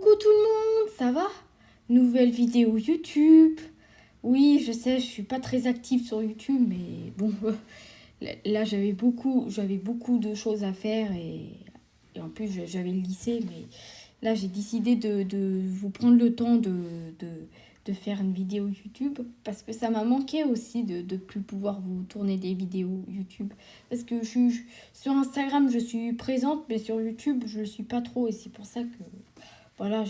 Coucou tout le monde, ça va? Nouvelle vidéo YouTube. Oui, je sais, je suis pas très active sur YouTube, mais bon, là j'avais beaucoup de choses à faire et en plus j'avais le lycée, mais là j'ai décidé de vous prendre le temps de faire une vidéo YouTube parce que ça m'a manqué aussi de plus pouvoir vous tourner des vidéos YouTube. Parce que sur Instagram je suis présente, mais sur YouTube je le suis pas trop et c'est pour ça que voilà.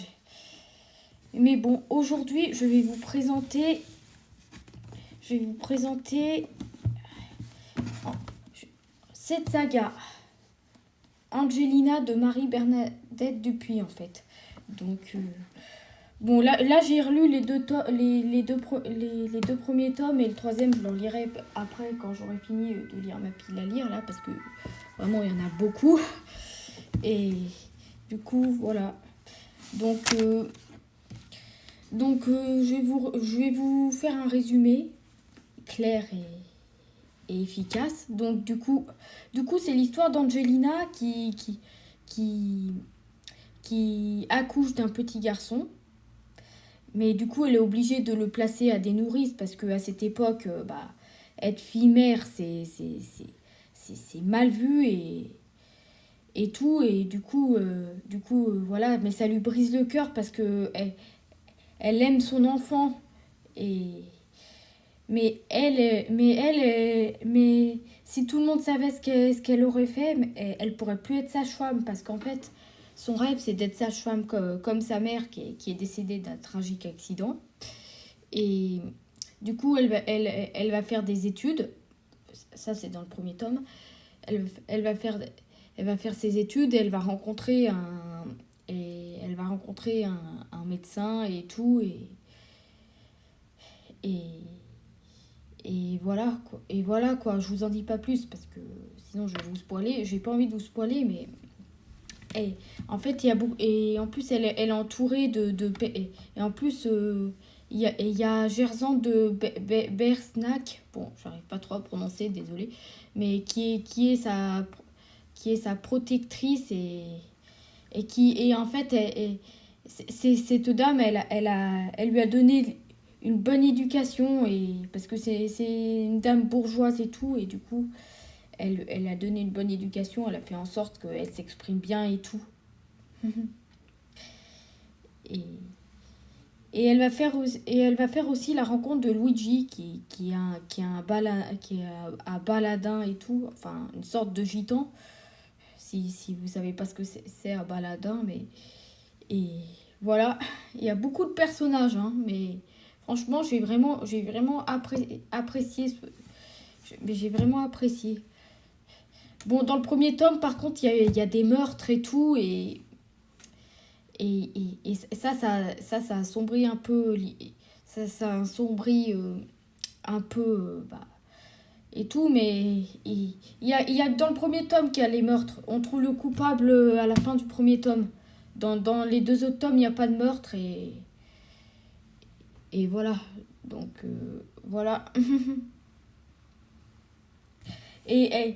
Mais bon, aujourd'hui je vais vous présenter cette saga Angelina de Marie-Bernadette Dupuis en fait. Donc bon là j'ai relu les deux premiers tomes et le troisième je le lirai après quand j'aurai fini de lire ma pile à lire là parce que vraiment il y en a beaucoup et du coup voilà. Donc je vais vous faire un résumé clair et efficace. Donc du coup c'est l'histoire d'Angelina qui, qui accouche d'un petit garçon. Mais du coup, elle est obligée de le placer à des nourrices parce qu'à cette époque, être fille-mère, c'est mal vu et tout. Et voilà. Mais ça lui brise le cœur parce que elle aime son enfant. Et, mais si tout le monde savait ce qu'elle aurait fait, elle pourrait plus être sage-femme parce qu'en fait, son rêve c'est d'être sage-femme comme sa mère qui est décédée d'un tragique accident. Et du coup, elle va faire des études. Ça, c'est dans le premier tome. Elle, elle, va faire, elle va faire ses études et elle va rencontrer un médecin et tout. Et, et voilà quoi, je vous en dis pas plus parce que sinon je vais vous spoiler. J'ai pas envie de vous spoiler, mais en fait, il y a beaucoup. Et en plus, elle est entourée et en plus, il y a Gerzan de Bersnac. Bon, j'arrive pas trop à prononcer, désolé. Mais qui est sa protectrice et en fait, cette dame, elle lui a donné une bonne éducation parce que c'est une dame bourgeoise et tout. Et du coup, elle a donné une bonne éducation, elle a fait en sorte qu'elle s'exprime bien et tout. Et, et elle va faire aussi la rencontre de Luigi, qui est un baladin et tout, enfin une sorte de gitan, si vous savez pas ce que c'est un baladin, mais... Et voilà, il y a beaucoup de personnages, hein, mais franchement, j'ai vraiment apprécié. J'ai vraiment apprécié. Bon, dans le premier tome, par contre, il y a des meurtres et tout, et ça assombrit un peu. Ça assombrit un peu. Et tout, mais il y a dans le premier tome qu'il y a les meurtres. On trouve le coupable à la fin du premier tome. Dans les deux autres tomes, il n'y a pas de meurtre et voilà. Donc, voilà. Et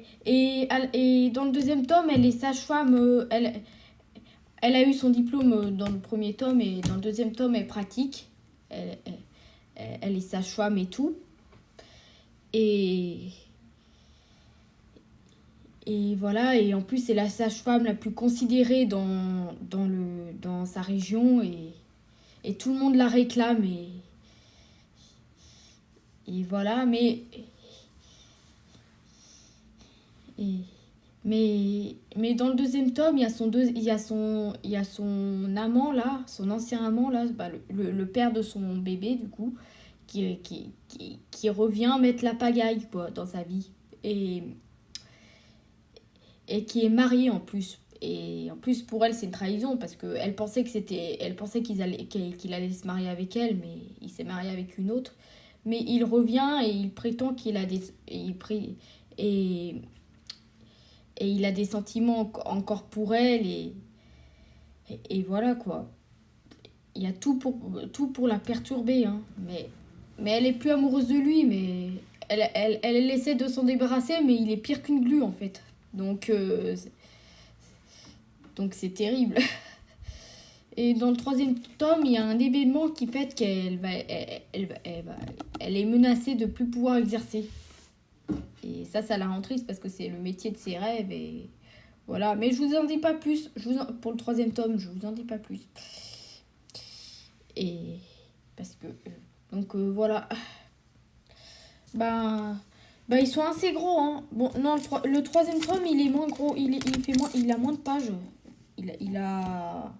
dans le deuxième tome, elle est sage-femme. Elle a eu son diplôme dans le premier tome et dans le deuxième tome, elle pratique. Elle, elle est sage-femme et tout. Et, et voilà, et en plus, c'est la sage-femme la plus considérée dans sa région et tout le monde la réclame. Et voilà, et, mais dans le deuxième tome, il y a son amant là, son ancien amant là, le père de son bébé du coup, qui revient mettre la pagaille quoi, dans sa vie. Et qui est marié en plus. Et en plus, pour elle, c'est une trahison parce qu'elle pensait elle pensait qu'il allait se marier avec elle, mais il s'est marié avec une autre. Mais il revient et il prétend qu'il a et, et il a des sentiments encore pour elle et voilà quoi. Il y a tout pour la perturber, hein. Mais elle est plus amoureuse de lui, mais elle essaie de s'en débarrasser, mais il est pire qu'une glu en fait. Donc c'est terrible. et dans le troisième tome, il y a un événement qui fait qu'elle va, elle est menacée de plus pouvoir exercer. Et ça la rend triste parce que c'est le métier de ses rêves et voilà. Mais je vous en dis pas plus. Pour le troisième tome, je vous en dis pas plus. Et parce que donc voilà. Bah ils sont assez gros hein. Bon non le troisième tome il est moins gros. Il a moins de pages. Il a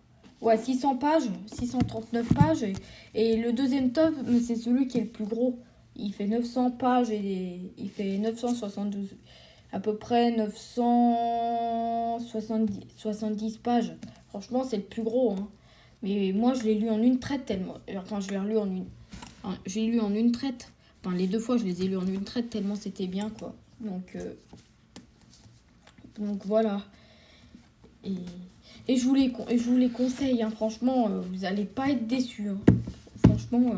ouais 600 pages, 639 pages et le deuxième tome c'est celui qui est le plus gros. Il fait 900 pages et il fait 972 à peu près 970 pages. Franchement, c'est le plus gros hein. Mais moi je l'ai lu en une traite tellement enfin je l'ai relu j'ai lu en une traite. Enfin les deux fois je les ai lus en une traite tellement c'était bien quoi. Donc voilà. Et je vous les conseille, hein, franchement, vous allez pas être déçus. Hein. Franchement,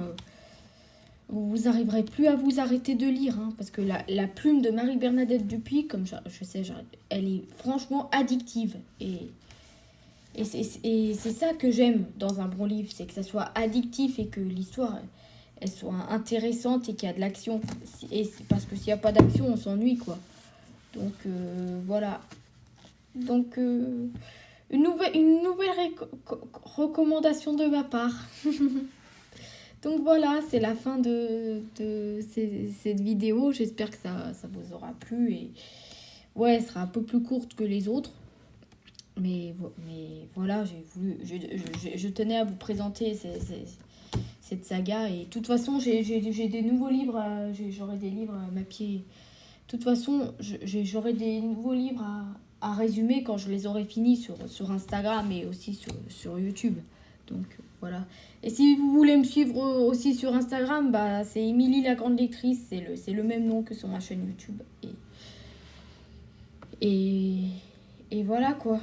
vous arriverez plus à vous arrêter de lire. Hein, parce que la plume de Marie-Bernadette Dupuis, comme je sais, elle est franchement addictive. Et c'est ça que j'aime dans un bon livre, c'est que ça soit addictif et que l'histoire, elle soit intéressante et qu'il y a de l'action. Parce que s'il n'y a pas d'action, on s'ennuie, quoi. Donc, voilà. Donc... une nouvelle recommandation de ma part. Donc voilà, c'est la fin de cette vidéo. J'espère que ça vous aura plu. Et ouais, elle sera un peu plus courte que les autres. Mais voilà, je tenais à vous présenter cette saga. Et de toute façon, j'ai des nouveaux livres. J'aurai des livres à ma pied. De toute façon, j'aurai des nouveaux livres à résumer quand je les aurai finis sur Instagram et aussi sur YouTube. Donc voilà. Et si vous voulez me suivre aussi sur Instagram, bah, c'est Émilie la Grande Lectrice. C'est le même nom que sur ma chaîne YouTube. Et voilà quoi.